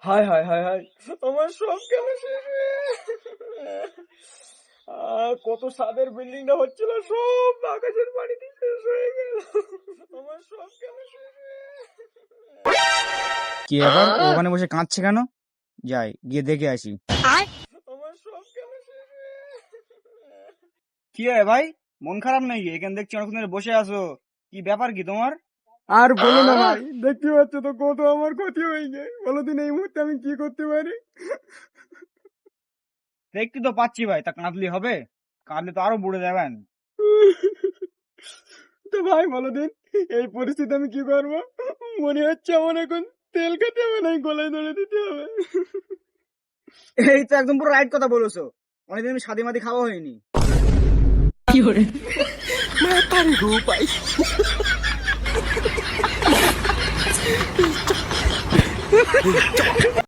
হায় হায় হায় হায়, আমার সব গেল শেষ হয়ে। কত স্বাদের বিল্ডিংটা হচ্ছিল, সব আকাশের পানিতে শেষ হয়ে গেল। আমার সব গেল শেষ হয়ে। কি ব্যাপার, ও ওখানে বসে কাঁদছে কেন? যাই গিয়ে দেখে আসি। আমার সব গেল শেষ হয়ে। কি হয় ভাই, মন খারাপ নাকি? এখানে দেখছি অনেকক্ষণ ধরে বসে আছো, কি ব্যাপার কি তোমার? আর বলো না ভাই, দেখতে পাচ্ছ তো কত আমার ক্ষতি হয়ে যায়। বলো দিন এই মুহূর্তে আমি কি করতে পারি? দেখতে তো পাচ্ছি ভাই, তা কাঁদলি হবে? কাঁদলে তো আরো বুড়ে যাবেন। তো ভাই বলো দিন, এই পরিস্থিতি আমি কি করবো? মনে হচ্ছে আমার এখন তেল খেতে হবে, না গলায় ধরে দিতে হবে। এই তো একদম পুরো রাইট কথা বলেছো। অনেকদিন আমি শাদি মাদি খাওয়া হয়নি।